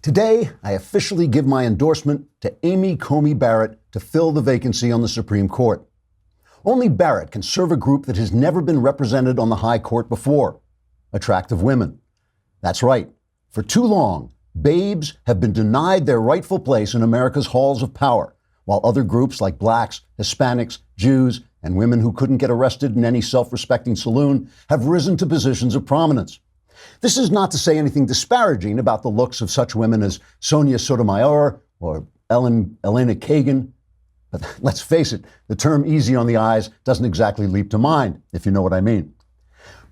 Today, I officially give my endorsement to Amy Coney Barrett to fill the vacancy on the Supreme Court. Only Barrett can serve a group that has never been represented on the high court before: attractive women. That's right. For too long, babes have been denied their rightful place in America's halls of power, while other groups like blacks, Hispanics, Jews, and women who couldn't get arrested in any self-respecting saloon have risen to positions of prominence. This is not to say anything disparaging about the looks of such women as Sonia Sotomayor or Elena Kagan. But let's face it, the term easy on the eyes doesn't exactly leap to mind, if you know what I mean.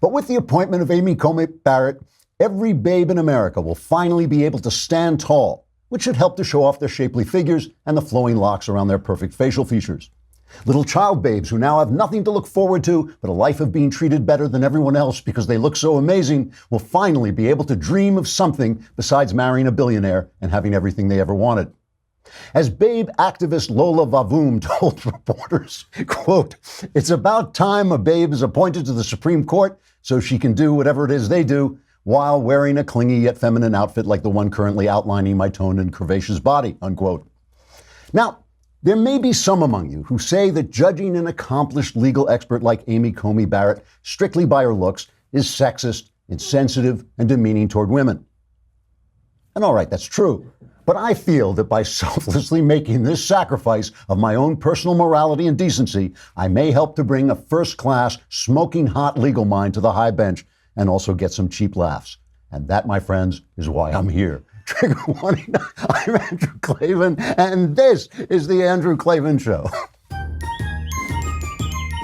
But with the appointment of Amy Coney Barrett, every babe in America will finally be able to stand tall, which should help to show off their shapely figures and the flowing locks around their perfect facial features. Little child babes who now have nothing to look forward to but a life of being treated better than everyone else because they look so amazing will finally be able to dream of something besides marrying a billionaire and having everything they ever wanted. As babe activist Lola Vavoom told reporters, quote, "It's about time a babe is appointed to the Supreme Court so she can do whatever it is they do while wearing a clingy yet feminine outfit like the one currently outlining my toned and curvaceous body," unquote. Now, there may be some among you who say that judging an accomplished legal expert like Amy Coney Barrett strictly by her looks is sexist, insensitive, and demeaning toward women. And all right, that's true. But I feel that by selflessly making this sacrifice of my own personal morality and decency, I may help to bring a first-class, smoking hot legal mind to the high bench and also get some cheap laughs. And that, my friends, is why I'm here. Trigger warning, I'm Andrew Klavan, and this is The Andrew Klavan Show.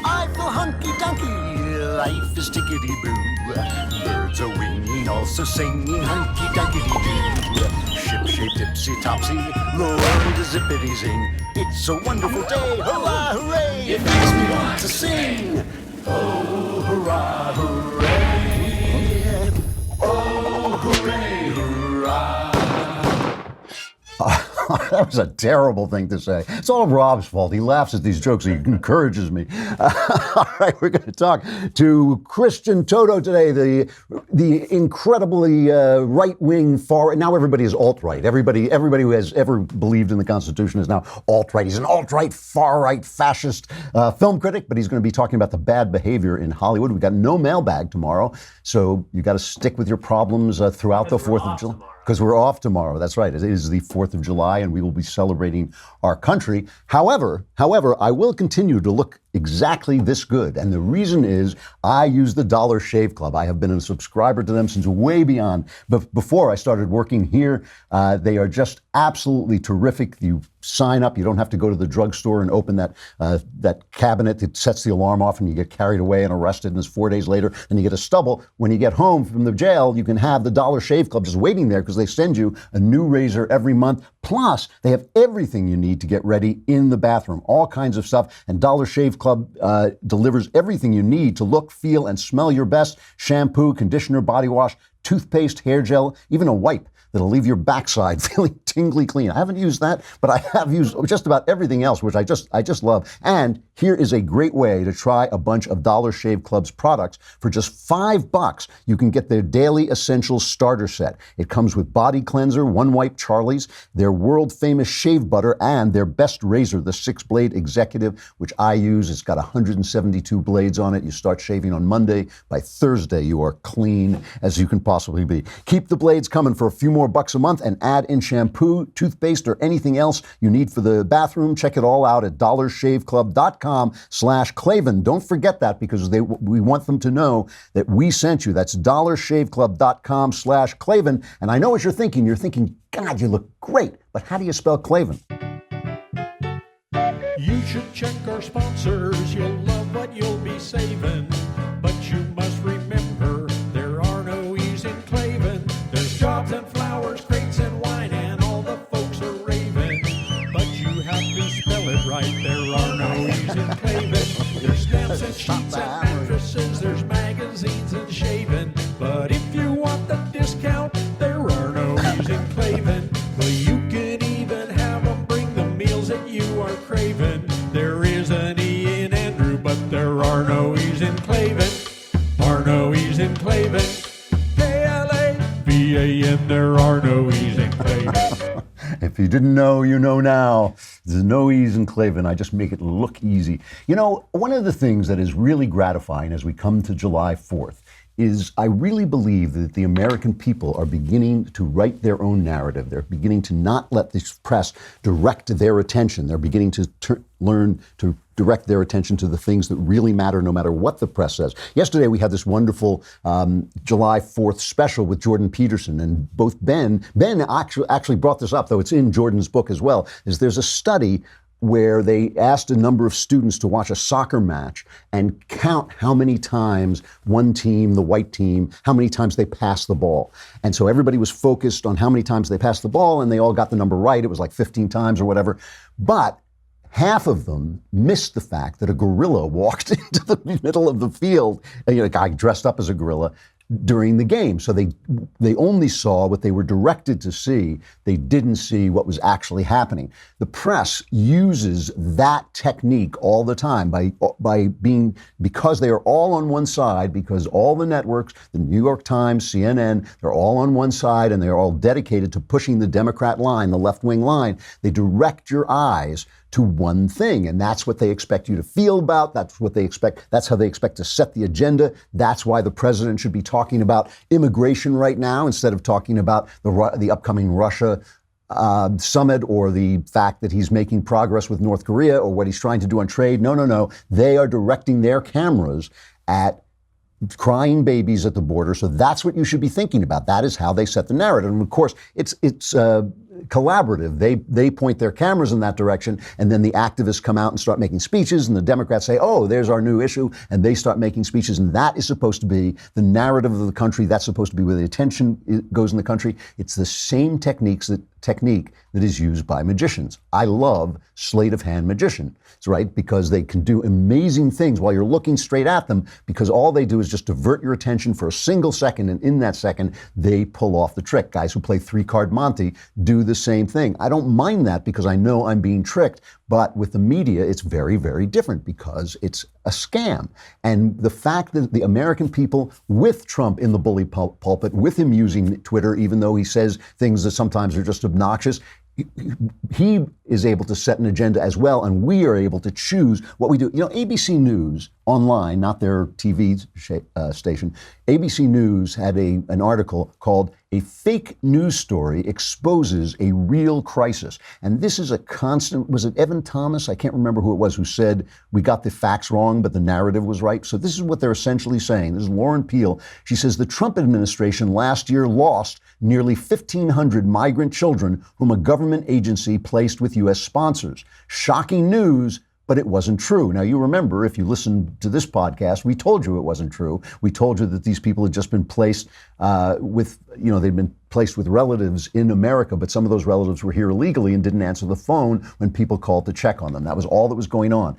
I feel hunky-dunky, life is tickety-boo. Birds are winging, also singing hunky-dunky-doo. Ship-shaped, ipsy-topsy, the world is zippity-zing. It's a wonderful day, hurrah, hooray! It makes me want to sing. Oh, hurrah, hooray! Oh, hooray, hurrah! That was a terrible thing to say. It's all Rob's fault. He laughs at these jokes. He encourages me. All right, we're going to talk to Christian Toto today, the incredibly right-wing far. Now everybody is alt-right. Everybody who has ever believed in the Constitution is now alt-right. He's an alt-right, far-right, fascist film critic, but he's going to be talking about the bad behavior in Hollywood. We've got no mailbag tomorrow, so you got to stick with your problems throughout the 4th of July. Because we're off tomorrow. That's right. It is the 4th of July, and we will be celebrating our country. However, I will continue to look exactly this good. And the reason is I use the Dollar Shave Club. I have been a subscriber to them since way beyond. But before I started working here, they are just absolutely terrific. You sign up. You don't have to go to the drugstore and open that cabinet that sets the alarm off and you get carried away and arrested. And it's 4 days later, and you get a stubble. When you get home from the jail, you can have the Dollar Shave Club just waiting there because they send you a new razor every month. Plus, they have everything you need to get ready in the bathroom, all kinds of stuff. And Dollar Shave Club delivers everything you need to look, feel, and smell your best: shampoo, conditioner, body wash, toothpaste, hair gel, even a wipe that'll leave your backside feeling tingly clean. I haven't used that, but I have used just about everything else, which I just love. And here is a great way to try a bunch of Dollar Shave Club's products for just $5. You can get their Daily Essentials Starter Set. It comes with body cleanser, one wipe Charlie's, their world famous shave butter, and their best razor, the 6-blade Executive, which I use. It's got 172 blades on it. You start shaving on Monday. By Thursday, you are clean as you can possibly be. Keep the blades coming for a few more bucks a month and add in shampoo, toothpaste, or anything else you need for the bathroom. Check it all out at dollarshaveclub.com/Klavan. Don't forget that, because we want them to know that we sent you. That's dollarshaveclub.com/Klavan. And I know what you're thinking. You're thinking, God, you look great. But how do you spell Klavan? You should check our sponsors. You'll love what you'll be saving. But you must remember, there are no E's in Klavan. There's jobs and flowers, crates and wine, and all the folks are raving. But you have to spell it right. There are no E's in Klavan. There's stamps and sheets and mattresses. There's magazines and shaving. But if you want the discount, there are no E's in Klavan. But you can even have them bring the meals that you are craving. There is an E in Andrew, but there are no E's in Klavan. If you didn't know, you know now. There's no ease in Klavan. I just make it look easy. You know, one of the things that is really gratifying as we come to July 4th is I really believe that the American people are beginning to write their own narrative. They're beginning to not let the press direct their attention. They're beginning to learn to direct their attention to the things that really matter, no matter what the press says. Yesterday, we had this wonderful July 4th special with Jordan Peterson, and both Ben actually brought this up, though it's in Jordan's book as well, is there's a study where they asked a number of students to watch a soccer match and count how many times one team, the white team, how many times they passed the ball. And so everybody was focused on how many times they passed the ball, and they all got the number right. It was like 15 times or whatever. But half of them missed the fact that a gorilla walked into the middle of the field, a guy dressed up as a gorilla, during the game. So they only saw what they were directed to see. They didn't see what was actually happening. The press uses that technique all the time because they are all on one side, because all the networks, the New York Times, CNN, they're all on one side and they're all dedicated to pushing the Democrat line, the left-wing line. They direct your eyes to one thing, and that's what they expect you to feel about. That's what they expect. That's how they expect to set the agenda. That's why the president should be talking about immigration right now instead of talking about the upcoming Russia summit or the fact that he's making progress with North Korea or what he's trying to do on trade. No. They are directing their cameras at crying babies at the border. So that's what you should be thinking about. That is how they set the narrative. And of course, it's collaborative. They point their cameras in that direction, and then the activists come out and start making speeches, and the Democrats say, oh, there's our new issue, and they start making speeches, and that is supposed to be the narrative of the country. That's supposed to be where the attention goes in the country. It's the same technique that is used by magicians. I love sleight of hand magicians, right? Because they can do amazing things while you're looking straight at them, because all they do is just divert your attention for a single second, and in that second, they pull off the trick. Guys who play three-card Monte do the same thing. I don't mind that because I know I'm being tricked, but with the media, it's very, very different because it's a scam. And the fact that the American people, with Trump in the bully pulpit, with him using Twitter, even though he says things that sometimes are just obnoxious, he is able to set an agenda as well, and we are able to choose what we do. You know, ABC News online, not their TV station, ABC News had an article called "A Fake News Story Exposes a Real Crisis." And this is a constant, was it Evan Thomas? I can't remember who it was who said, we got the facts wrong, but the narrative was right. So this is what they're essentially saying. This is Lauren Peel. She says the Trump administration last year lost nearly 1,500 migrant children whom a government agency placed with U.S. sponsors. Shocking news, but it wasn't true. Now, you remember, if you listened to this podcast, we told you it wasn't true. We told you that these people had just been placed they'd been placed with relatives in America, but some of those relatives were here illegally and didn't answer the phone when people called to check on them. That was all that was going on.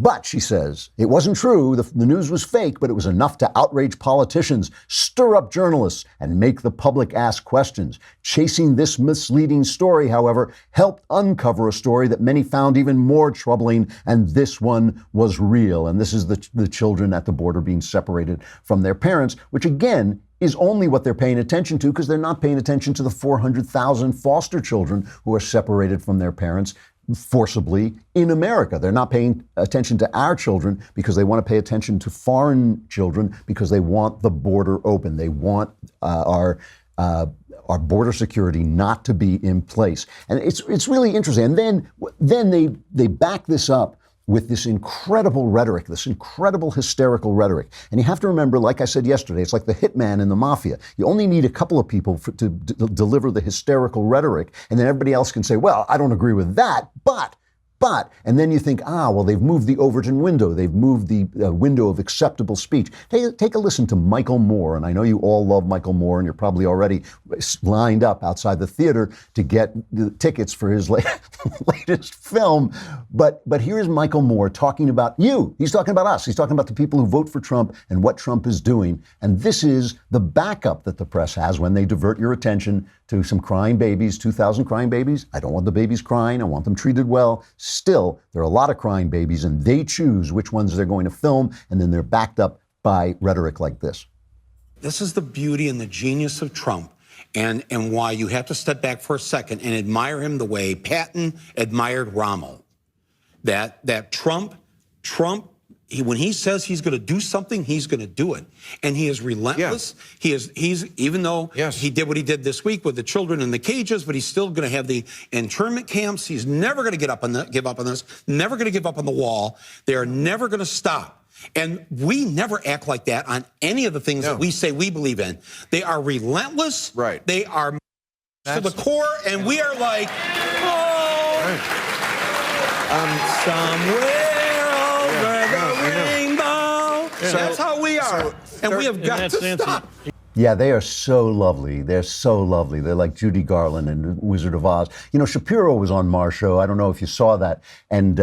But, she says, it wasn't true. The news was fake, but it was enough to outrage politicians, stir up journalists, and make the public ask questions. Chasing this misleading story, however, helped uncover a story that many found even more troubling, and this one was real. And this is the children at the border being separated from their parents, which again is only what they're paying attention to because they're not paying attention to the 400,000 foster children who are separated from their parents forcibly in America. They're not paying attention to our children because they want to pay attention to foreign children because they want the border open. They want our border security not to be in place. And it's really interesting. And then they back this up with this incredible rhetoric, this incredible hysterical rhetoric. And you have to remember, like I said yesterday, it's like the hitman in the mafia. You only need a couple of people to deliver the hysterical rhetoric, and then everybody else can say, well, I don't agree with that, but, and then you think, well, they've moved the Overton window. They've moved the window of acceptable speech. Take a listen to Michael Moore, and I know you all love Michael Moore, and you're probably already lined up outside the theater to get the tickets for his latest film. But here's Michael Moore talking about you. He's talking about us. He's talking about the people who vote for Trump and what Trump is doing. And this is the backup that the press has when they divert your attention to some crying babies, 2,000 crying babies. I don't want the babies crying. I want them treated well. Still, there are a lot of crying babies, and they choose which ones they're going to film, and then they're backed up by rhetoric like this. This is the beauty and the genius of Trump, and why you have to step back for a second and admire him the way Patton admired Rommel. That Trump, when he says he's going to do something, he's going to do it, and he is relentless. Yeah. He's even though he did what he did this week with the children in the cages, but he's still going to have the internment camps. He's never going to give up on this. Never going to give up on the wall. They are never going to stop. And we never act like that on any of the things that we say we believe in. They are relentless. Right. They are to the core, and we are like, somewhere. So that's how we are, and we have got to stop. Yeah, they are so lovely. They're so lovely. They're like Judy Garland and Wizard of Oz. You know, Shapiro was on Maher's show. I don't know if you saw that. And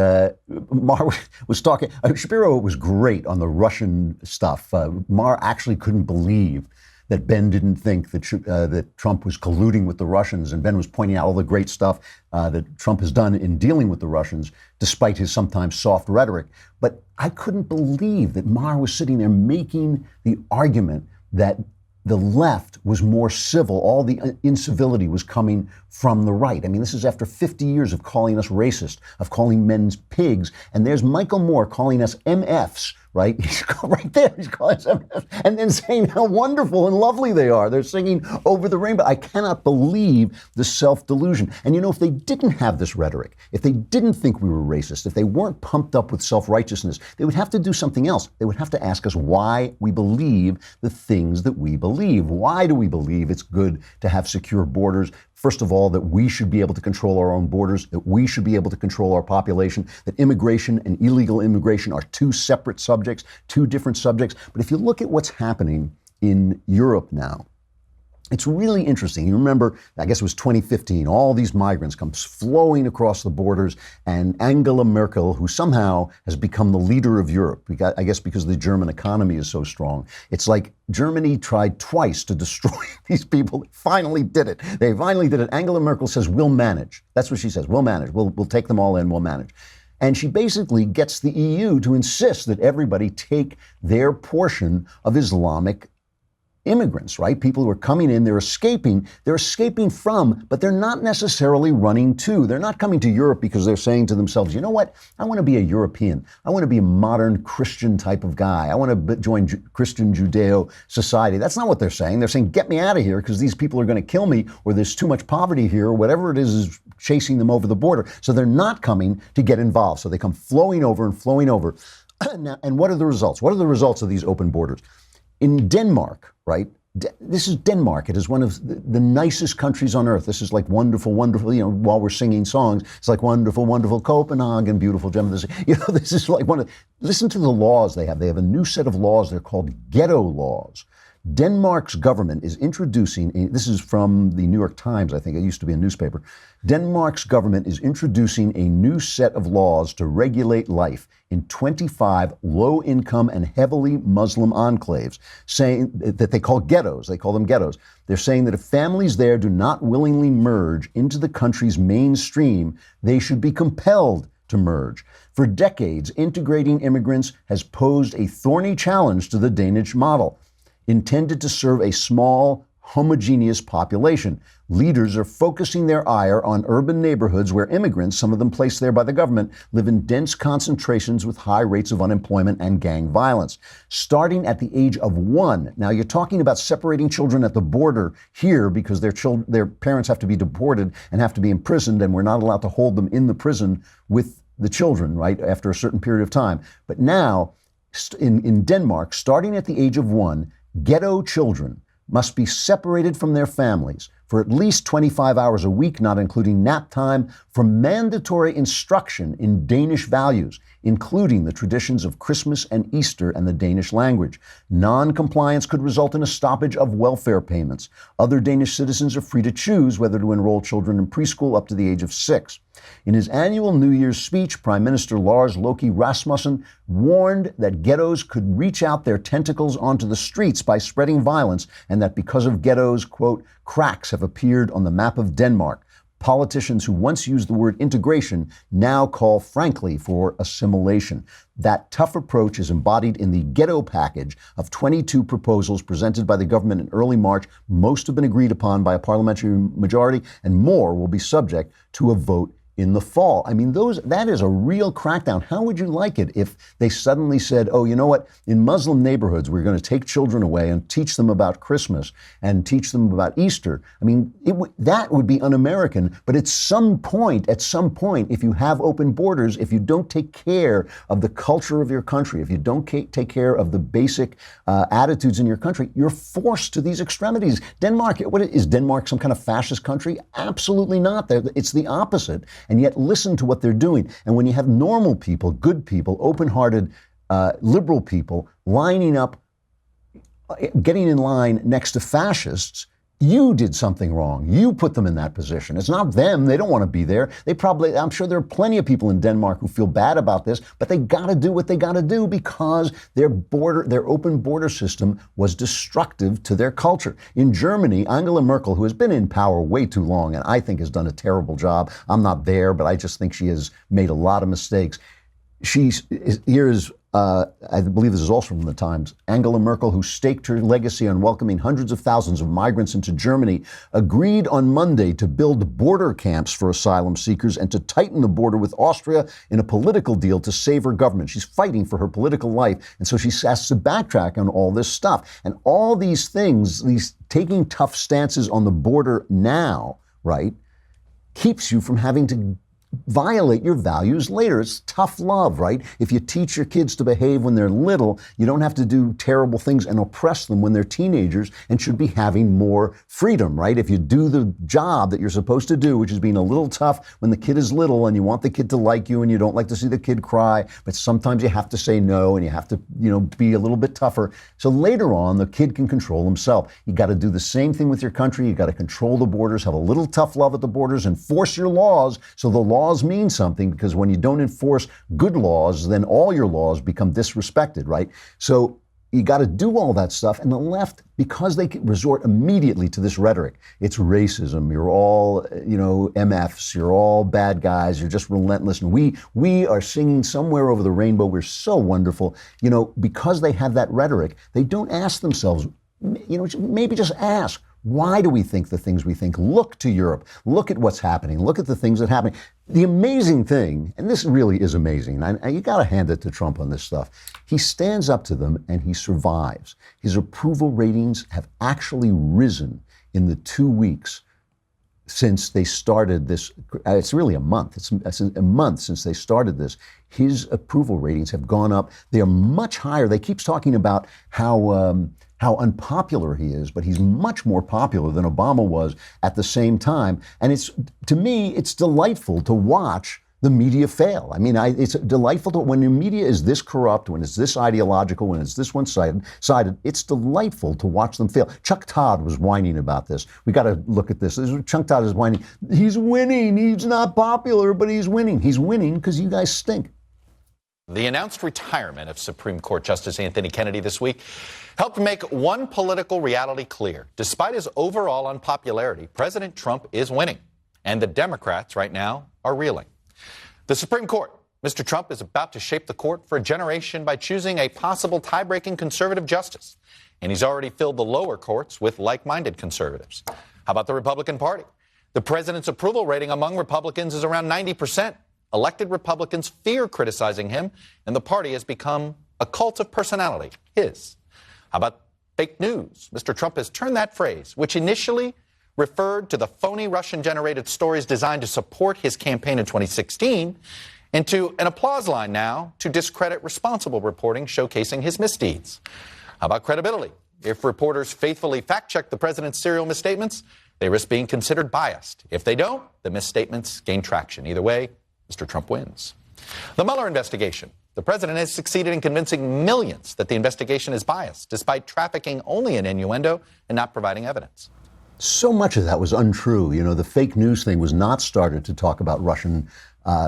Maher was talking. Shapiro was great on the Russian stuff. Maher actually couldn't believe that Ben didn't think that Trump was colluding with the Russians, and Ben was pointing out all the great stuff that Trump has done in dealing with the Russians, despite his sometimes soft rhetoric. But I couldn't believe that Maher was sitting there making the argument that the left was more civil. All the incivility was coming from the right. I mean, this is after 50 years of calling us racist, of calling men pigs. And there's Michael Moore calling us MFs, right? He's right there. He's calling us MFs. And then saying how wonderful and lovely they are. They're singing over the rainbow. I cannot believe the self-delusion. And you know, if they didn't have this rhetoric, if they didn't think we were racist, if they weren't pumped up with self-righteousness, they would have to do something else. They would have to ask us why we believe the things that we believe. Why do we believe it's good to have secure borders? First of all, that we should be able to control our own borders, that we should be able to control our population, that immigration and illegal immigration are two separate subjects, two different subjects. But if you look at what's happening in Europe now, it's really interesting. You remember, I guess it was 2015, all these migrants come flowing across the borders, and Angela Merkel, who somehow has become the leader of Europe, I guess because the German economy is so strong. It's like Germany tried twice to destroy these people. They finally did it. Angela Merkel says, we'll manage. That's what she says. We'll manage. We'll take them all in. We'll manage. And she basically gets the EU to insist that everybody take their portion of Islamic immigrants, right? People who are coming in, they're escaping from, but they're not necessarily running to. They're not coming to Europe because they're saying to themselves, you know what? I want to be a European. I want to be a modern Christian type of guy. I want to join Christian Judeo society. That's not what they're saying. They're saying, get me out of here because these people are going to kill me, or there's too much poverty here, or whatever it is chasing them over the border. So they're not coming to get involved. So they come flowing over. Now, and what are the results? What are the results of these open borders? In Denmark, right? This is Denmark. It is one of the nicest countries on earth. This is like wonderful, wonderful, you know, while we're singing songs, it's like wonderful, wonderful Copenhagen, beautiful gem of the sea. You know, this is like listen to the laws they have. They have a new set of laws. They're called ghetto laws. Denmark's government is introducing, this is from the New York Times, I think, it used to be a newspaper. Denmark's government is introducing a new set of laws to regulate life in 25 low-income and heavily Muslim enclaves, saying that they call ghettos. They call them ghettos. They're saying that if families there do not willingly merge into the country's mainstream, they should be compelled to merge. For decades, integrating immigrants has posed a thorny challenge to the Danish model, intended to serve a small, homogeneous population. Leaders are focusing their ire on urban neighborhoods where immigrants, some of them placed there by the government, live in dense concentrations with high rates of unemployment and gang violence. Starting at the age of 1. Now, you're talking about separating children at the border here because their parents have to be deported and have to be imprisoned, and we're not allowed to hold them in the prison with the children, right, after a certain period of time. But now, in Denmark, starting at the age of 1, ghetto children must be separated from their families for at least 25 hours a week, not including nap time, for mandatory instruction in Danish values, including the traditions of Christmas and Easter and the Danish language. Non-compliance could result in a stoppage of welfare payments. Other Danish citizens are free to choose whether to enroll children in preschool up to the age of 6. In his annual New Year's speech, Prime Minister Lars Løkke Rasmussen warned that ghettos could reach out their tentacles onto the streets by spreading violence, and that because of ghettos, quote, cracks have appeared on the map of Denmark. Politicians who once used the word integration now call, frankly, for assimilation. That tough approach is embodied in the ghetto package of 22 proposals presented by the government in early March. Most have been agreed upon by a parliamentary majority, and more will be subject to a vote in the fall. I mean, that is a real crackdown. How would you like it if they suddenly said, oh, you know what, in Muslim neighborhoods, we're going to take children away and teach them about Christmas and teach them about Easter? I mean, that would be un-American, but at some point, if you have open borders, if you don't take care of the culture of your country, if you don't take care of the basic attitudes in your country, you're forced to these extremities. Denmark, is Denmark some kind of fascist country? Absolutely not. It's the opposite. And yet listen to what they're doing. And when you have normal people, good people, open-hearted, liberal people lining up, getting in line next to fascists, you did something wrong. You put them in that position. It's not them. They don't want to be there. I'm sure there are plenty of people in Denmark who feel bad about this, but they got to do what they got to do because their open border system was destructive to their culture. In Germany, Angela Merkel, who has been in power way too long and I think has done a terrible job. I'm not there, but I just think she has made a lot of mistakes. I believe this is also from the Times. Angela Merkel, who staked her legacy on welcoming hundreds of thousands of migrants into Germany, agreed on Monday to build border camps for asylum seekers and to tighten the border with Austria in a political deal to save her government. She's fighting for her political life, and so she has to backtrack on all this stuff. And all these things, these taking tough stances on the border now, right, keeps you from having to violate your values later. It's tough love, right? If you teach your kids to behave when they're little, you don't have to do terrible things and oppress them when they're teenagers and should be having more freedom, right? If you do the job that you're supposed to do, which is being a little tough when the kid is little and you want the kid to like you and you don't like to see the kid cry, but sometimes you have to say no and you have to, be a little bit tougher. So later on, the kid can control himself. You got to do the same thing with your country. You got to control the borders, have a little tough love at the borders, enforce your laws so the laws mean something, because when you don't enforce good laws, then all your laws become disrespected, right? So you got to do all that stuff. And the left, because they resort immediately to this rhetoric, it's racism. You're all, MFs. You're all bad guys. You're just relentless. And we are singing somewhere over the rainbow. We're so wonderful. Because they have that rhetoric, they don't ask themselves, maybe just ask, why do we think the things we think? Look to Europe. Look at what's happening. Look at the things that happen. The amazing thing, and this really is amazing, you got to hand it to Trump on this stuff. He stands up to them and he survives. His approval ratings have actually risen in the 2 weeks since they started this. It's really a month. It's a month since they started this. His approval ratings have gone up. They are much higher. They keep talking about how unpopular he is, but he's much more popular than Obama was at the same time. And to me, it's delightful to watch the media fail. I mean, it's delightful when the media is this corrupt, when it's this ideological, when it's this one-sided, it's delightful to watch them fail. Chuck Todd was whining about this. We got to look at this. Chuck Todd is whining. He's winning. He's not popular, but he's winning. He's winning because you guys stink. The announced retirement of Supreme Court Justice Anthony Kennedy this week helped make one political reality clear. Despite his overall unpopularity, President Trump is winning, and the Democrats right now are reeling. The Supreme Court. Mr. Trump is about to shape the court for a generation by choosing a possible tie-breaking conservative justice, and he's already filled the lower courts with like-minded conservatives. How about the Republican Party? The president's approval rating among Republicans is around 90%. Elected Republicans fear criticizing him, and the party has become a cult of personality, his. How about fake news? Mr. Trump has turned that phrase, which initially referred to the phony Russian-generated stories designed to support his campaign in 2016, into an applause line now to discredit responsible reporting showcasing his misdeeds. How about credibility? If reporters faithfully fact-check the president's serial misstatements, they risk being considered biased. If they don't, the misstatements gain traction. Either way, Mr. Trump wins. The Mueller investigation. The president has succeeded in convincing millions that the investigation is biased, despite trafficking only in innuendo and not providing evidence. So much of that was untrue. The fake news thing was not started to talk about Russian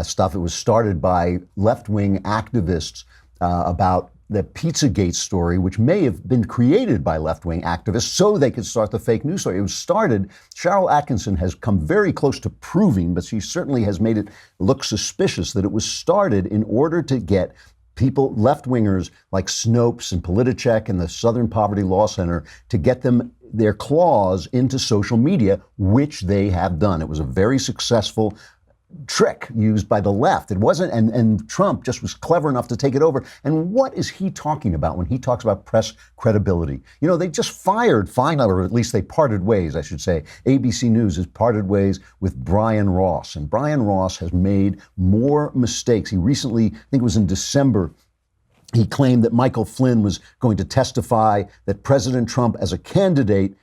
stuff. It was started by left-wing activists about the Pizzagate story, which may have been created by left-wing activists so they could start the fake news story. It was started, Cheryl Atkinson has come very close to proving, but she certainly has made it look suspicious that it was started in order to get people, left-wingers like Snopes and Politicheck and the Southern Poverty Law Center, to get them their claws into social media, which they have done. It was a very successful trick used by the left. It wasn't, and Trump just was clever enough to take it over. And what is he talking about when he talks about press credibility? You know, they just fired, or at least they parted ways, I should say. ABC News has parted ways with Brian Ross, and Brian Ross has made more mistakes. He recently, I think it was in December, he claimed that Michael Flynn was going to testify that President Trump, as a candidate,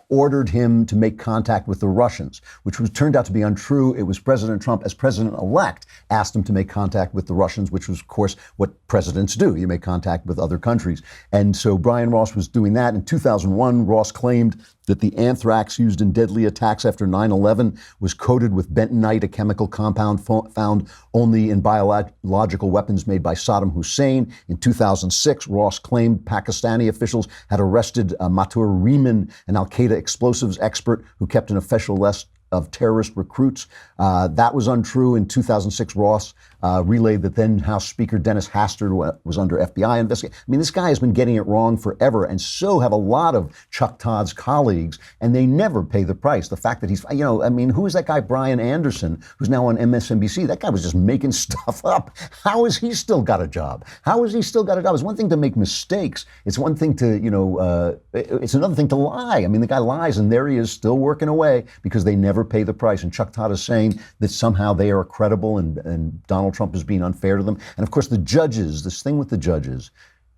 ordered him to make contact with the Russians, which turned out to be untrue. It was President Trump, as president-elect, asked him to make contact with the Russians, which was, of course, what presidents do. You make contact with other countries. And so Brian Ross was doing that. In 2001, Ross claimed that the anthrax used in deadly attacks after 9/11 was coated with bentonite, a chemical compound found only in biological weapons made by Saddam Hussein. In 2006, Ross claimed Pakistani officials had arrested Matur Rehman, an al-Qaeda explosives expert who kept an official list of terrorist recruits. That was untrue. In 2006, Ross relayed that then House Speaker Dennis Hastert was under FBI investigation. I mean, this guy has been getting it wrong forever, and so have a lot of Chuck Todd's colleagues, and they never pay the price. The fact that he's, you know, I mean, who is that guy, Brian Anderson, who's now on MSNBC? That guy was just making stuff up. How has he still got a job? How has he still got a job? It's one thing to make mistakes. It's one thing to, you know, it's another thing to lie. I mean, the guy lies, and there he is still working away because they never pay the price. And Chuck Todd is saying that somehow they are credible and Donald Trump is being unfair to them. And of course, the judges, this thing with the judges,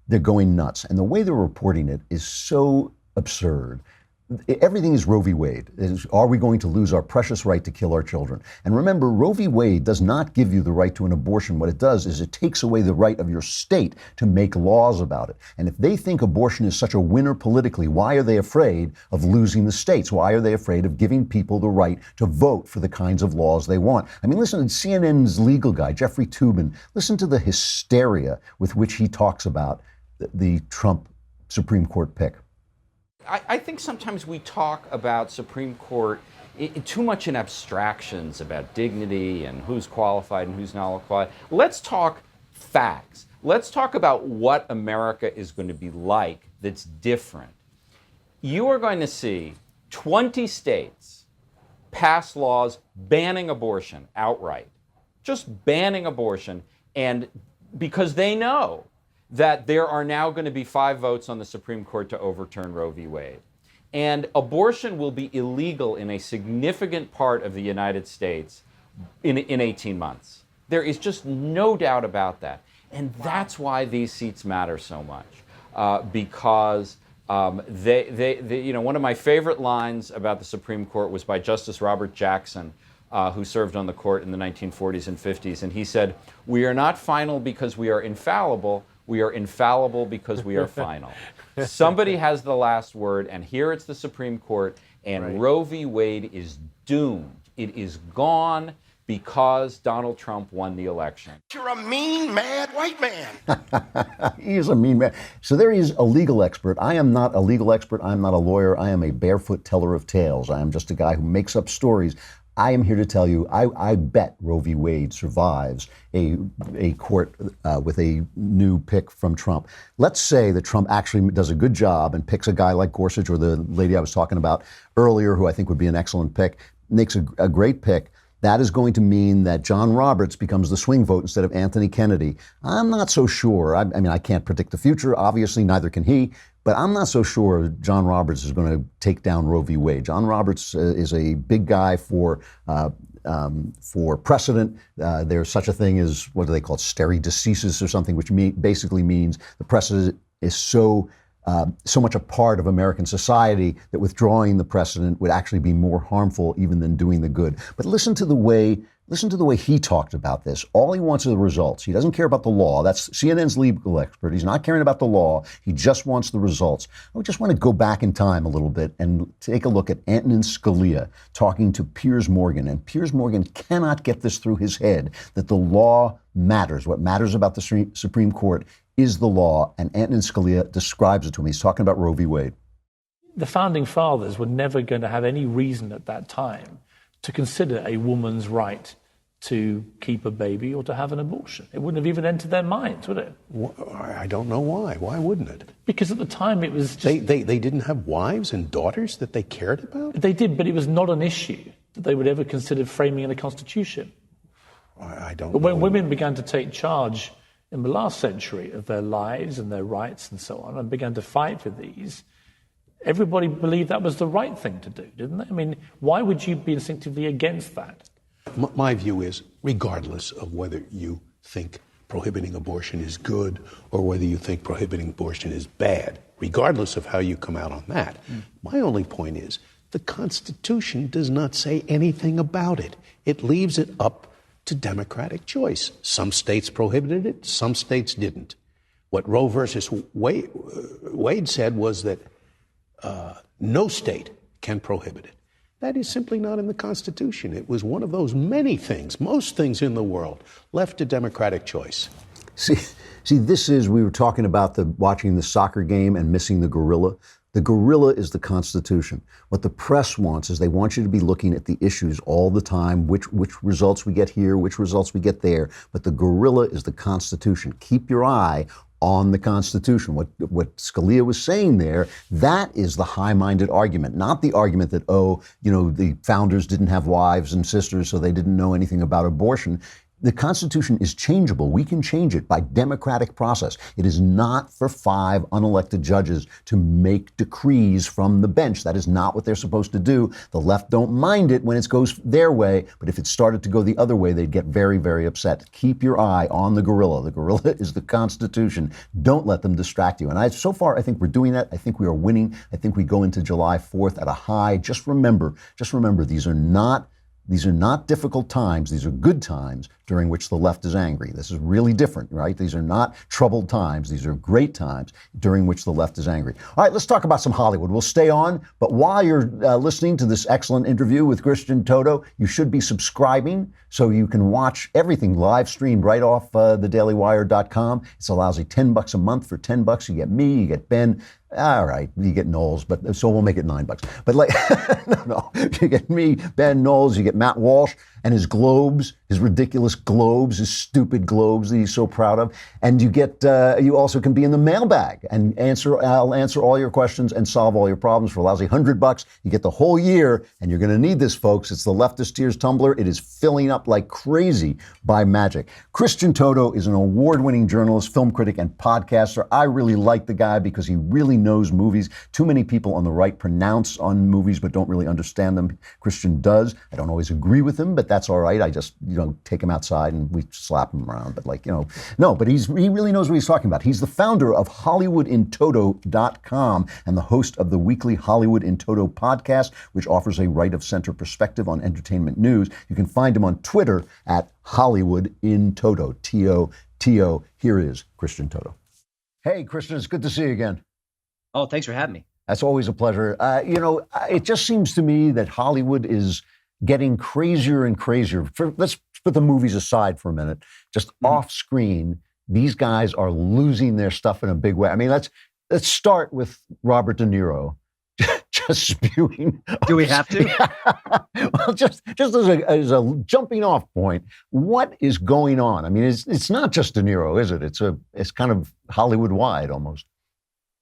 they're going nuts. And the way they're reporting it is so absurd. Everything is Roe v. Wade. Are we going to lose our precious right to kill our children? And remember, Roe v. Wade does not give you the right to an abortion. What it does is it takes away the right of your state to make laws about it. And if they think abortion is such a winner politically, why are they afraid of losing the states? Why are they afraid of giving people the right to vote for the kinds of laws they want? I mean, listen to CNN's legal guy, Jeffrey Toobin. Listen to the hysteria with which he talks about the Trump Supreme Court pick. I think sometimes we talk about Supreme Court too much in abstractions about dignity and who's qualified and who's not qualified. Let's talk facts. Let's talk about what America is going to be like that's different. You are going to see 20 states pass laws banning abortion outright, just banning abortion, and because they know that there are now going to be 5 votes on the Supreme Court to overturn Roe v. Wade. And abortion will be illegal in a significant part of the United States in 18 months. There is just no doubt about that. And that's why these seats matter so much. Because you know, one of my favorite lines about the Supreme Court was by Justice Robert Jackson, who served on the court in the 1940s and 50s. And he said, "We are not final because we are infallible. We are infallible because we are final." Somebody has the last word, and here it's the Supreme Court, and right. Roe v. Wade is doomed. It is gone because Donald Trump won the election. You're a mean, mad white man. He is a mean man. So there he is, a legal expert. I am not a legal expert. I'm not a lawyer. I am a barefoot teller of tales. I am just a guy who makes up stories. I am here to tell you, I bet Roe v. Wade survives a court with a new pick from Trump. Let's say that Trump actually does a good job and picks a guy like Gorsuch or the lady I was talking about earlier, who I think would be an excellent pick, makes a great pick. That is going to mean that John Roberts becomes the swing vote instead of Anthony Kennedy. I'm not so sure. I mean, I can't predict the future. Obviously, neither can he. But I'm not so sure John Roberts is going to take down Roe v. Wade. John Roberts is a big guy for precedent. There's such a thing as, what do they call it, stare decisis or something, which basically means the precedent is so much a part of American society that withdrawing the precedent would actually be more harmful even than doing the good. But listen to the way he talked about this. All he wants are the results. He doesn't care about the law. That's CNN's legal expert. He's not caring about the law. He just wants the results. I just want to go back in time a little bit and take a look at Antonin Scalia talking to Piers Morgan. And Piers Morgan cannot get this through his head that the law matters. What matters about the Supreme Court is the law, and Antonin Scalia describes it to me. He's talking about Roe v. Wade. The founding fathers were never going to have any reason at that time to consider a woman's right to keep a baby or to have an abortion. It wouldn't have even entered their minds, would it? I don't know why. Why wouldn't it? Because at the time it was just... They didn't have wives and daughters that they cared about? They did, but it was not an issue that they would ever consider framing in a constitution. I don't But know. when women began to take charge in the last century of their lives and their rights and so on, and began to fight for these, everybody believed that was the right thing to do, didn't they? I mean, why would you be instinctively against that? My view is, regardless of whether you think prohibiting abortion is good or whether you think prohibiting abortion is bad, regardless of how you come out on that, my only point is the Constitution does not say anything about it. It leaves it up to democratic choice. Some states prohibited it, some states didn't. What Roe versus Wade said was that no state can prohibit it. That is simply not in the Constitution. It was one of those many things, most things in the world, left to democratic choice. See, we were talking about watching the soccer game and missing the gorilla. The gorilla is the Constitution. What the press wants is they want you to be looking at the issues all the time, which results we get here, which results we get there. But the gorilla is the Constitution. Keep your eye on the Constitution. What Scalia was saying there, that is the high-minded argument, not the argument that, the founders didn't have wives and sisters, so they didn't know anything about abortion. The Constitution is changeable. We can change it by democratic process. It is not for 5 unelected judges to make decrees from the bench. That is not what they're supposed to do. The left don't mind it when it goes their way, but if it started to go the other way, they'd get very, very upset. Keep your eye on the gorilla. The gorilla is the Constitution. Don't let them distract you. And so far, I think we're doing that. I think we are winning. I think we go into July 4th at a high. Just remember, these are not difficult times. These are good times during which the left is angry. This is really different, right? These are not troubled times. These are great times during which the left is angry. All right, let's talk about some Hollywood. We'll stay on, but while you're listening to this excellent interview with Christian Toto, you should be subscribing so you can watch everything live streamed right off thedailywire.com. It's a lousy $10 a month. For $10, you get me, you get Ben. All right, you get Knowles, but so we'll make it $9. But no, you get me, Ben, Knowles, you get Matt Walsh and his globes, his ridiculous globes, his stupid globes that he's so proud of. And you get, you also can be in the mailbag and I'll answer all your questions and solve all your problems for a lousy $100. You get the whole year, and you're going to need this, folks. It's the Leftist Tears Tumblr. It is filling up like crazy by magic. Christian Toto is an award-winning journalist, film critic, and podcaster. I really like the guy because he really knows movies. Too many people on the right pronounce on movies but don't really understand them. Christian does. I don't always agree with him, but that's all right. I just, take him outside and we slap him around. But no, but he really knows what he's talking about. He's the founder of HollywoodInToto.com and the host of the weekly Hollywood in Toto podcast, which offers a right-of-center perspective on entertainment news. You can find him on Twitter at HollywoodInToto, T-O-T-O. Here is Christian Toto. Hey, Christian, it's good to see you again. Oh, thanks for having me. That's always a pleasure. It just seems to me that Hollywood is getting crazier and crazier. Let's put the movies aside for a minute. Just off screen, these guys are losing their stuff in a big way. I mean, let's start with Robert De Niro. Just spewing. Do we have to? Well, just as a jumping off point, what is going on? I mean, it's not just De Niro, is it? It's kind of Hollywood-wide almost.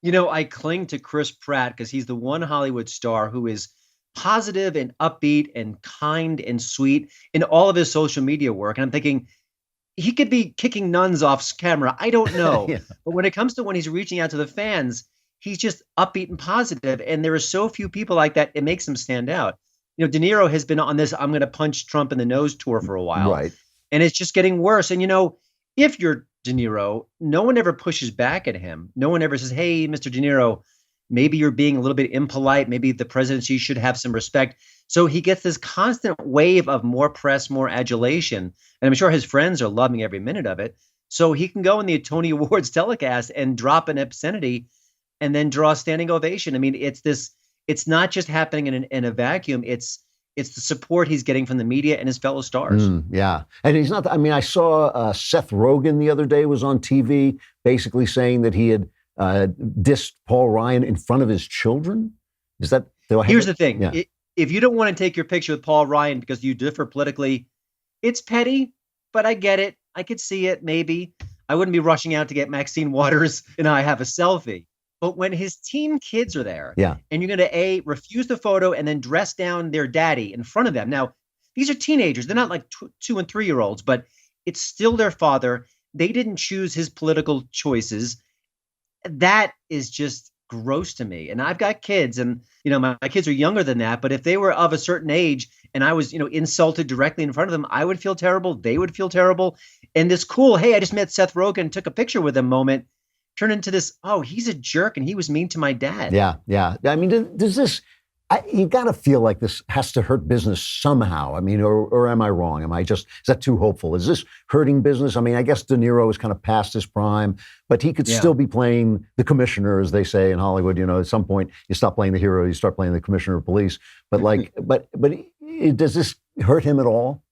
I cling to Chris Pratt because he's the one Hollywood star who is positive and upbeat and kind and sweet in all of his social media work. And I'm thinking he could be kicking nuns off camera. I don't know. Yeah. But when it comes to when he's reaching out to the fans, he's just upbeat and positive. And there are so few people like that. It makes him stand out. De Niro has been on this I'm going to punch Trump in the nose tour for a while. Right. And it's just getting worse. And, if you're De Niro, no one ever pushes back at him. No one ever says, hey, Mr. De Niro, maybe you're being a little bit impolite. Maybe the presidency should have some respect. So he gets this constant wave of more press, more adulation. And I'm sure his friends are loving every minute of it. So he can go in the Tony Awards telecast and drop an obscenity and then draw a standing ovation. I mean, it's not just happening in a vacuum. It's It's the support he's getting from the media and his fellow stars. Yeah. And he's not, I mean, I saw Seth Rogen the other day was on TV basically saying that he had dissed Paul Ryan in front of his children. Is that? Here's the thing. Yeah. If you don't want to take your picture with Paul Ryan because you differ politically, it's petty, but I get it. I could see it, maybe. I wouldn't be rushing out to get Maxine Waters and I have a selfie. But when his teen kids are there, and you're going to refuse the photo and then dress down their daddy in front of them. Now, these are teenagers. They're not like 2 and 3 year olds, but it's still their father. They didn't choose his political choices. That is just gross to me. And I've got kids, and my kids are younger than that. But if they were of a certain age and I was insulted directly in front of them, I would feel terrible. They would feel terrible. And this cool, hey, I just met Seth Rogen, took a picture with him moment turned into this, oh, he's a jerk and he was mean to my dad. Yeah. I mean, does this, you got to feel like this has to hurt business somehow. I mean, or am I wrong? Is that too hopeful? Is this hurting business? I mean, I guess De Niro is kind of past his prime, but he could still be playing the commissioner, as they say in Hollywood. At some point you stop playing the hero, you start playing the commissioner of police. But but does this hurt him at all?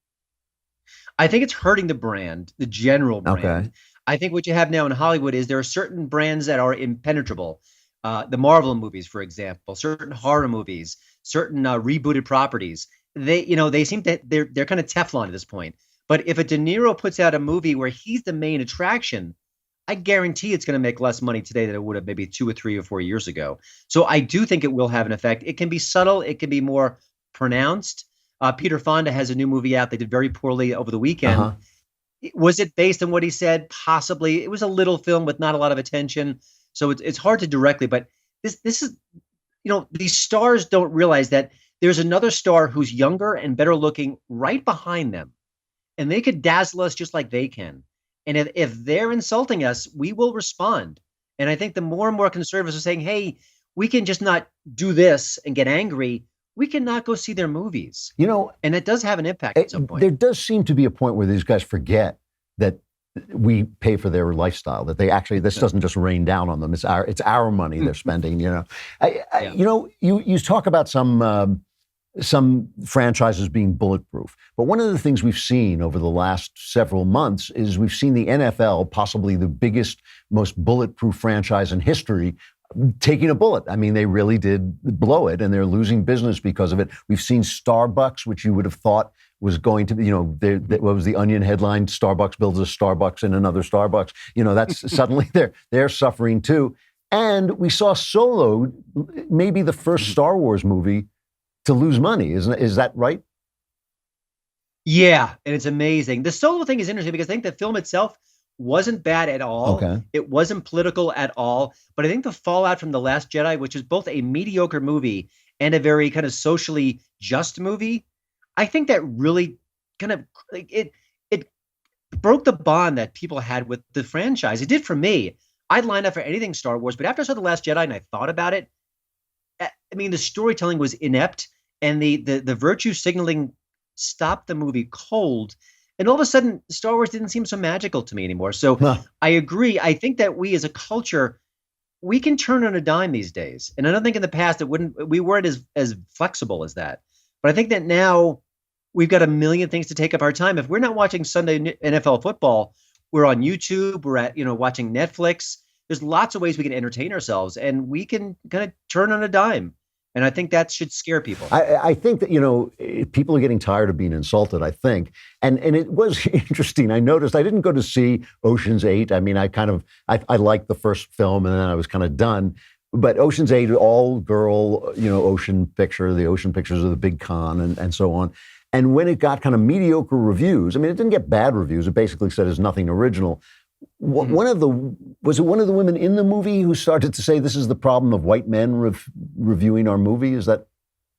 I think it's hurting the brand, the general brand. Okay. I think what you have now in Hollywood is there are certain brands that are impenetrable. The Marvel movies, for example, certain horror movies, certain rebooted properties. They seem that they're kind of Teflon at this point. But if a De Niro puts out a movie where he's the main attraction, I guarantee it's going to make less money today than it would have maybe 2 or 3 or 4 years ago. So I do think it will have an effect. It can be subtle. It can be more pronounced. Peter Fonda has a new movie out. They did very poorly over the weekend. Was it based on what he said? Possibly. It was a little film with not a lot of attention. So it's hard to directly, but this is, these stars don't realize that there's another star who's younger and better looking right behind them. And they could dazzle us just like they can. And if they're insulting us, we will respond. And I think the more and more conservatives are saying, hey, we can just not do this and get angry. We cannot go see their movies. And it does have an impact at some point. There does seem to be a point where these guys forget that we pay for their lifestyle, that they actually, this doesn't just rain down on them. It's our money they're spending, You talk about some franchises being bulletproof. But one of the things we've seen over the last several months is we've seen the NFL, possibly the biggest, most bulletproof franchise in history, taking a bullet. I mean, they really did blow it, and they're losing business because of it. We've seen Starbucks, which you would have thought was going to be, what was the Onion headline? Starbucks builds a Starbucks in another Starbucks. That's suddenly they're suffering too. And we saw Solo, maybe the first Star Wars movie to lose money. Is that right? Yeah, and it's amazing. The Solo thing is interesting because I think the film itself wasn't bad at all. Okay. It wasn't political at all. But I think the fallout from The Last Jedi, which is both a mediocre movie and a very kind of socially just movie, I think that really kind of it broke the bond that people had with the franchise. It did for me. I'd line up for anything Star Wars, but after I saw The Last Jedi and I thought about it, I mean, the storytelling was inept and the virtue signaling stopped the movie cold. And all of a sudden, Star Wars didn't seem so magical to me anymore. So I agree. I think that we as a culture, we can turn on a dime these days. And I don't think in the past we weren't as flexible as that. But I think that now we've got a million things to take up our time. If we're not watching Sunday NFL football, we're on YouTube, we're watching Netflix. There's lots of ways we can entertain ourselves, and we can kind of turn on a dime. And I think that should scare people. I think that, people are getting tired of being insulted, I think. And it was interesting. I noticed I didn't go to see Ocean's 8. I mean, I liked the first film and then I was kind of done. But Ocean's 8, all girl, ocean picture, the ocean pictures of the big con and so on. And when it got kind of mediocre reviews, I mean, it didn't get bad reviews. It basically said it's nothing original. Was it one of the women in the movie who started to say this is the problem of white men reviewing our movie? Is that?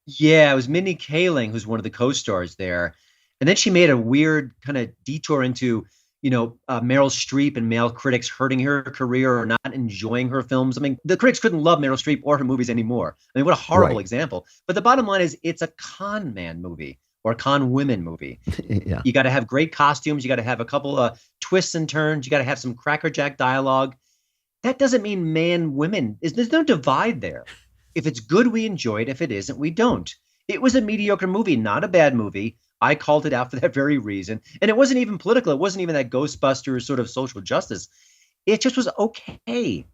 Yeah, it was Mindy Kaling, who's one of the co-stars there. And then she made a weird kind of detour into, Meryl Streep and male critics hurting her career or not enjoying her films. I mean, the critics couldn't love Meryl Streep or her movies anymore. I mean, what a horrible example. But the bottom line is it's a con man movie. Or a con women movie. Yeah. You got to have great costumes. You got to have a couple of twists and turns. You got to have some crackerjack dialogue. That doesn't mean man, women. There's no divide there. If it's good, we enjoy it. If it isn't, we don't. It was a mediocre movie, not a bad movie. I called it out for that very reason. And it wasn't even political. It wasn't even that Ghostbusters sort of social justice. It just was okay.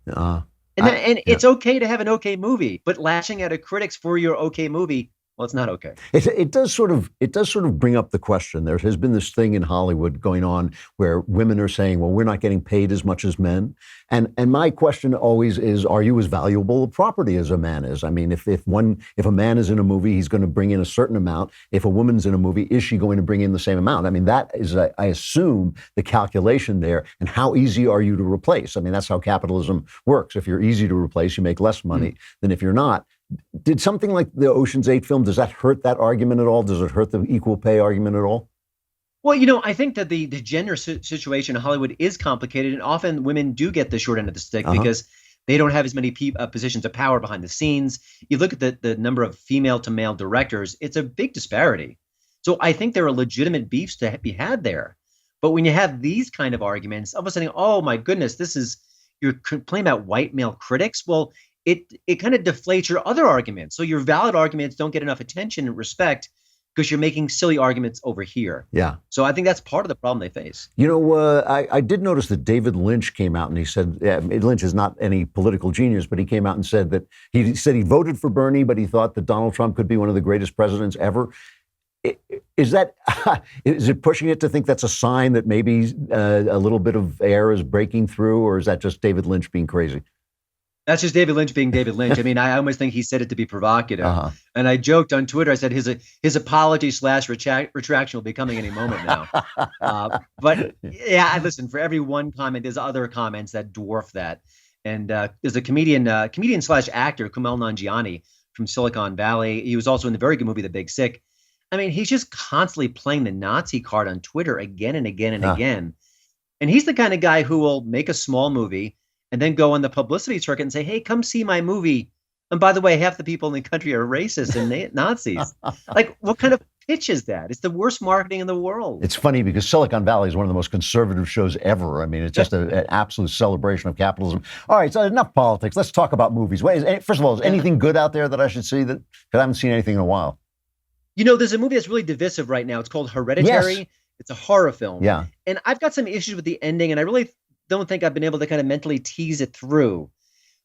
It's okay to have an okay movie, but lashing out at critics for your okay movie, well, it's not okay. It does sort of bring up the question. There has been this thing in Hollywood going on where women are saying, well, we're not getting paid as much as men. And my question always is, are you as valuable a property as a man is? I mean, if a man is in a movie, he's going to bring in a certain amount. If a woman's in a movie, is she going to bring in the same amount? I mean, that is, I assume, the calculation there. And how easy are you to replace? I mean, that's how capitalism works. If you're easy to replace, you make less money than if you're not. Did something like the Ocean's 8 film, does that hurt that argument at all? Does it hurt the equal pay argument at all? Well, I think that the gender situation in Hollywood is complicated, and often women do get the short end of the stick because they don't have as many positions of power behind the scenes. You look at the number of female to male directors, it's a big disparity. So I think there are legitimate beefs to be had there. But when you have these kind of arguments, all of a sudden, oh my goodness, you're complaining about white male critics. Well, it kind of deflates your other arguments. So your valid arguments don't get enough attention and respect because you're making silly arguments over here. Yeah. So I think that's part of the problem they face. I did notice that David Lynch came out and he said, Lynch is not any political genius, but he came out and said that he voted for Bernie, but he thought that Donald Trump could be one of the greatest presidents ever. Is it pushing it to think that's a sign that maybe a little bit of air is breaking through, or is that just David Lynch being crazy? That's just David Lynch being David Lynch. I mean, I almost think he said it to be provocative. And I joked on Twitter. I said his apology / retraction will be coming any moment now. But yeah, listen, for every one comment, there's other comments that dwarf that. And there's a comedian / actor, Kumail Nanjiani from Silicon Valley. He was also in the very good movie The Big Sick. I mean, he's just constantly playing the Nazi card on Twitter again and again and again. And he's the kind of guy who will make a small movie and then go on the publicity circuit and say, hey, come see my movie. And by the way, half the people in the country are racist and Nazis. Like, what kind of pitch is that? It's the worst marketing in the world. It's funny because Silicon Valley is one of the most conservative shows ever. I mean, it's just an absolute celebration of capitalism. All right, so enough politics. Let's talk about movies. First of all, is anything good out there that I should see? Because I haven't seen anything in a while. There's a movie that's really divisive right now. It's called Hereditary. Yes. It's a horror film. Yeah. And I've got some issues with the ending, and I really don't think I've been able to kind of mentally tease it through.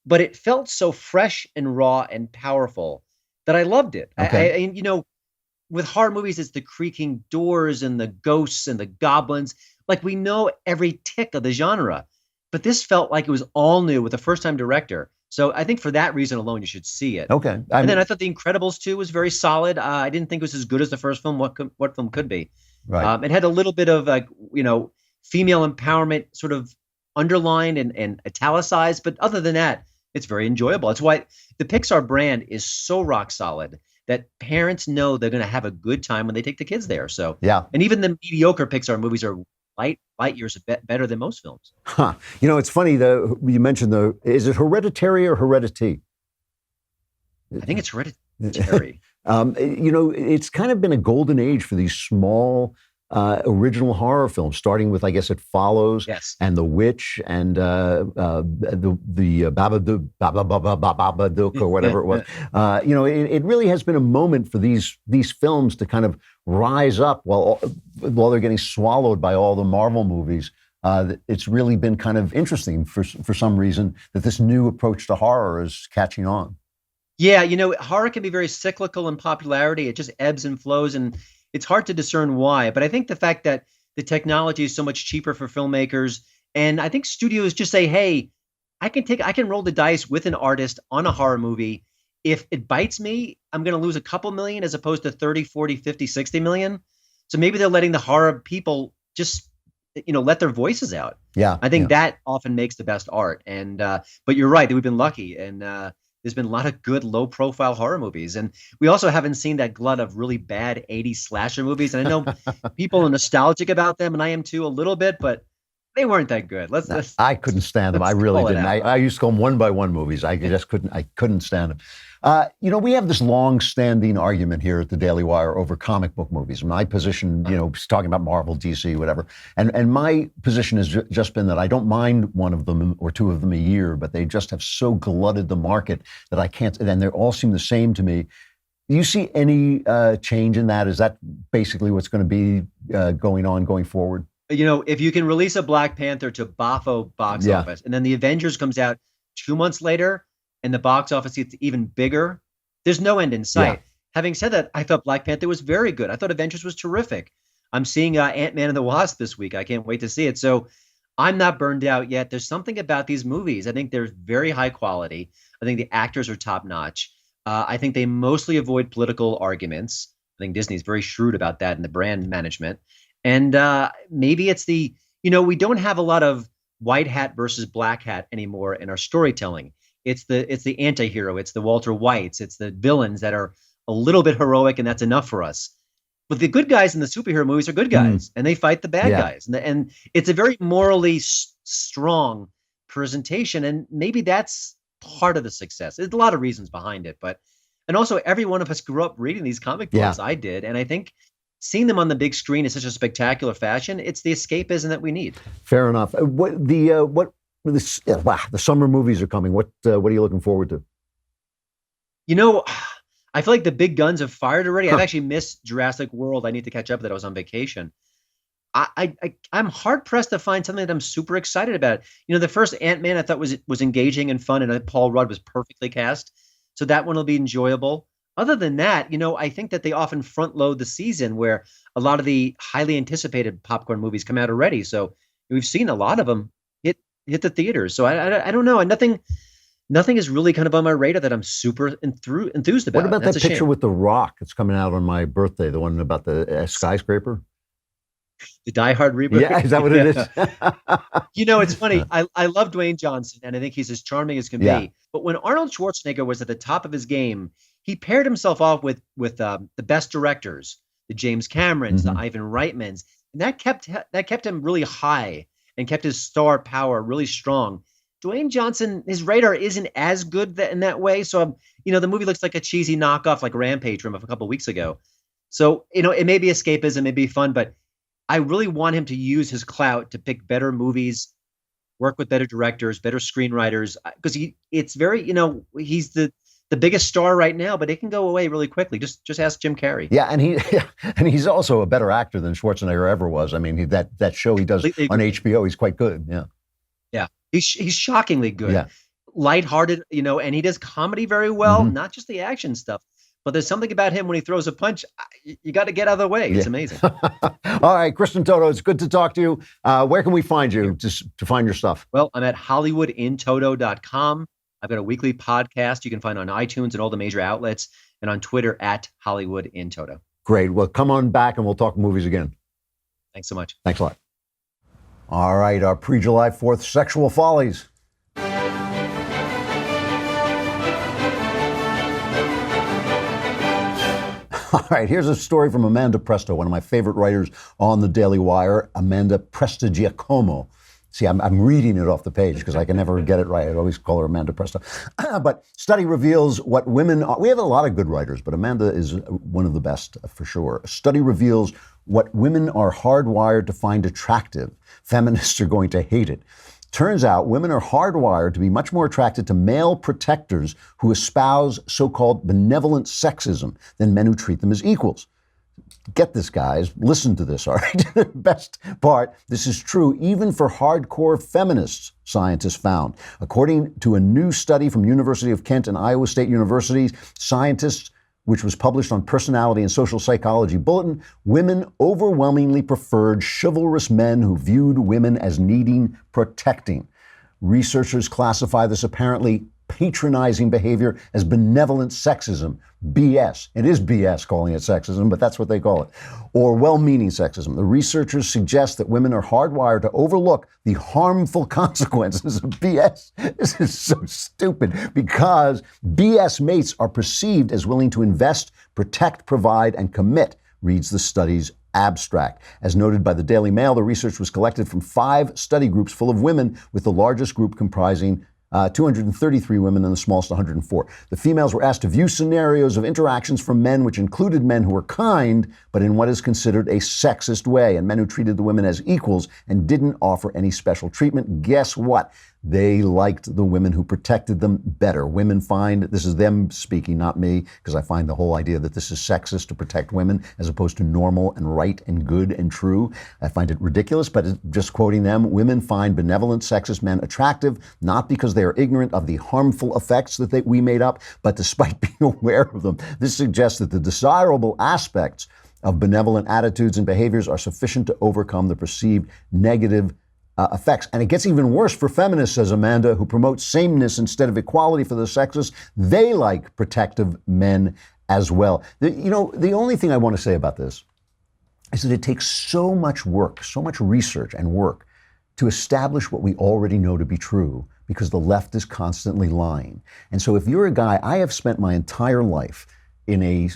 But it felt so fresh and raw and powerful that I loved it. Okay. With horror movies, it's the creaking doors and the ghosts and the goblins. Like, we know every tick of the genre. But this felt like it was all new with a first-time director. So I think for that reason alone, you should see it. Okay. And then I thought The Incredibles 2 was very solid. I didn't think it was as good as the first film. What film could be? Right. It had a little bit of female empowerment sort of underlined and italicized. But other than that, it's very enjoyable. That's why the Pixar brand is so rock solid that parents know they're going to have a good time when they take the kids there. So yeah. And even the mediocre Pixar movies are light years better than most films. Huh. It's funny, you mentioned is it Hereditary or Heredity? I think it's Hereditary. It's kind of been a golden age for these small original horror films, starting with, I guess, It Follows, yes, and The Witch, and the Babadook, or whatever it was. It really has been a moment for these films to kind of rise up while they're getting swallowed by all the Marvel movies. It's really been kind of interesting for some reason that this new approach to horror is catching on. Yeah, horror can be very cyclical in popularity. It just ebbs and flows, and it's hard to discern why. But I think the fact that the technology is so much cheaper for filmmakers, and I think studios just say, hey, I can roll the dice with an artist on a horror movie. If it bites me, I'm going to lose a couple million as opposed to 30, 40, 50, 60 million. So maybe they're letting the horror people just, let their voices out. Yeah. I think that often makes the best art. And but you're right, that we've been lucky. And there's been a lot of good low-profile horror movies. And we also haven't seen that glut of really bad 80s slasher movies. And I know people are nostalgic about them, and I am too a little bit, but they weren't that good. I couldn't stand them. I really didn't. I used to call them one-by-one movies. I just couldn't stand them. We have this long-standing argument here at the Daily Wire over comic book movies. My position, talking about Marvel, DC, whatever. And my position has just been that I don't mind one of them or two of them a year, but they just have so glutted the market that I can't, and they all seem the same to me. Do you see any change in that? Is that basically what's going to be going on going forward? You know, if you can release a Black Panther to boffo box office, and then the Avengers comes out 2 months later, and the box office gets even bigger, there's no end in sight. Having said that, I thought Black Panther was very good. I thought Avengers was terrific. I'm seeing Ant-Man and the Wasp this week. I can't wait to see it. So I'm not burned out yet. There's something about these movies. I think they're very high quality. I think the actors are top notch. I think they mostly avoid political arguments. I think Disney's very shrewd about that in the brand management. And maybe it's we don't have a lot of white hat versus black hat anymore in our storytelling. It's the anti-hero. It's the Walter Whites. It's the villains that are a little bit heroic, and that's enough for us. But the good guys in the superhero movies are good guys, and they fight the bad guys. And it's a very morally strong presentation, and maybe that's part of the success. There's a lot of reasons behind it, and also every one of us grew up reading these comic books. I did, and I think seeing them on the big screen in such a spectacular fashion, it's the escapism that we need. Fair enough. The summer movies are coming. What are you looking forward to? You know, I feel like the big guns have fired already. I've actually missed Jurassic World. I need to catch up with that. I was on vacation. I'm hard pressed to find something that I'm super excited about. You know, the first Ant-Man I thought was engaging and fun, and Paul Rudd was perfectly cast, so that one will be enjoyable. Other than that, you know, I think that they often front load the season where a lot of the highly anticipated popcorn movies come out already. So we've seen a lot of them hit the theaters. So I don't know. And nothing is really kind of on my radar that I'm super enthused about. What about that picture with The Rock? It's coming out on my birthday, the one about the skyscraper? The Die Hard reboot? Yeah, is that what it is? You know, it's funny. I love Dwayne Johnson, and I think he's as charming as can be. But when Arnold Schwarzenegger was at the top of his game, he paired himself off with the best directors, the James Camerons, the Ivan Reitmans, and that kept him really high and kept his star power really strong. Dwayne Johnson, his radar isn't as good in that way. So, the movie looks like a cheesy knockoff like Rampage from a couple of weeks ago. So, it may be escapism, it may be fun, but I really want him to use his clout to pick better movies, work with better directors, better screenwriters, because it's very, he's the biggest star right now, but it can go away really quickly. Just ask Jim Carrey. Yeah, and he's also a better actor than Schwarzenegger ever was. I mean, that show he does on HBO, he's quite good. Yeah. Yeah, he's shockingly good. Yeah. Lighthearted, and he does comedy very well, not just the action stuff. But there's something about him when he throws a punch, you got to get out of the way. It's amazing. All right, Christian Toto, it's good to talk to you. Where can we find you to find your stuff? Well, I'm at HollywoodInToto.com. I've got a weekly podcast you can find on iTunes and all the major outlets, and on Twitter at HollywoodInToto. Great. Well, come on back and we'll talk movies again. Thanks so much. Thanks a lot. All right, our pre-July 4th sexual follies. All right, here's a story from Amanda Presto, one of my favorite writers on the Daily Wire, Amanda Prestigiacomo. See, I'm reading it off the page because I can never get it right. I always call her Amanda Presto. But study reveals what women are. We have a lot of good writers, but Amanda is one of the best for sure. A study reveals what women are hardwired to find attractive. Feminists are going to hate it. Turns out women are hardwired to be much more attracted to male protectors who espouse so-called benevolent sexism than men who treat them as equals. Get this, guys. Listen to this, all right? The best part, this is true even for hardcore feminists, scientists found. According to a new study from University of Kent and Iowa State University, scientists, which was published on Personality and Social Psychology Bulletin, women overwhelmingly preferred chivalrous men who viewed women as needing protecting. Researchers classify this apparently patronizing behavior as benevolent sexism. BS. It is BS calling it sexism, but that's what they call it. Or well-meaning sexism. The researchers suggest that women are hardwired to overlook the harmful consequences of BS. This is so stupid because BS mates are perceived as willing to invest, protect, provide, and commit, reads the study's abstract. As noted by the Daily Mail, the research was collected from 5 study groups full of women, with the largest group comprising 233 women and the smallest 104. The females were asked to view scenarios of interactions from men which included men who were kind, but in what is considered a sexist way, and men who treated the women as equals and didn't offer any special treatment. Guess what? They liked the women who protected them better. Women find, this is them speaking, not me, because I find the whole idea that this is sexist to protect women as opposed to normal and right and good and true. I find it ridiculous, but just quoting them, women find benevolent sexist men attractive, not because they are ignorant of the harmful effects that we made up, but despite being aware of them. This suggests that the desirable aspects of benevolent attitudes and behaviors are sufficient to overcome the perceived negative effects. And it gets even worse for feminists, says Amanda, who promote sameness instead of equality for the sexes. They like protective men as well. The only thing I want to say about this is that it takes so much work, so much research and work to establish what we already know to be true, because the left is constantly lying. And so if you're a guy, I have spent my entire life in a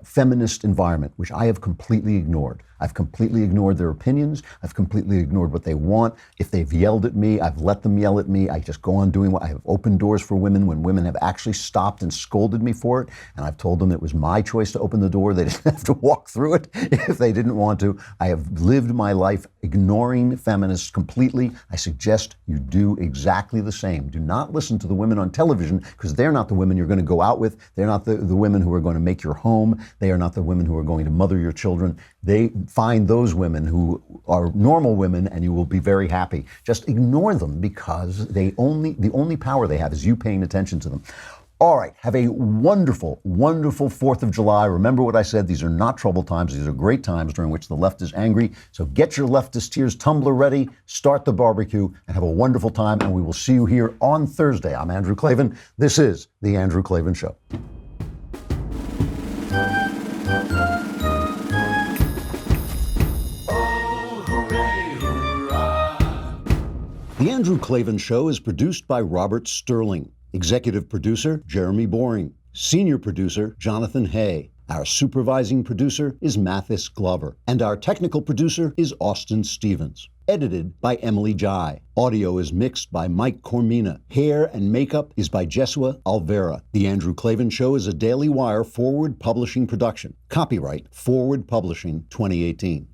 feminist environment, which I have completely ignored. I've completely ignored their opinions. I've completely ignored what they want. If they've yelled at me, I've let them yell at me. I just go on doing what I have opened doors for women when women have actually stopped and scolded me for it. And I've told them it was my choice to open the door. They didn't have to walk through it if they didn't want to. I have lived my life ignoring feminists completely. I suggest you do exactly the same. Do not listen to the women on television, because they're not the women you're going to go out with. They're not the women who are going to make your home. They are not the women who are going to mother your children. They find those women who are normal women, and you will be very happy. Just ignore them, because the only power they have is you paying attention to them. All right, have a wonderful, wonderful 4th of July. Remember what I said, these are not troubled times. These are great times during which the left is angry. So get your leftist tears tumbler ready, start the barbecue, and have a wonderful time. And we will see you here on Thursday. I'm Andrew Klavan. This is The Andrew Klavan Show. The Andrew Klavan Show is produced by Robert Sterling. Executive producer, Jeremy Boring. Senior producer, Jonathan Hay. Our supervising producer is Mathis Glover. And our technical producer is Austin Stevens. Edited by Emily Jai. Audio is mixed by Mike Cormina. Hair and makeup is by Jesua Alvera. The Andrew Klavan Show is a Daily Wire Forward Publishing production. Copyright Forward Publishing 2018.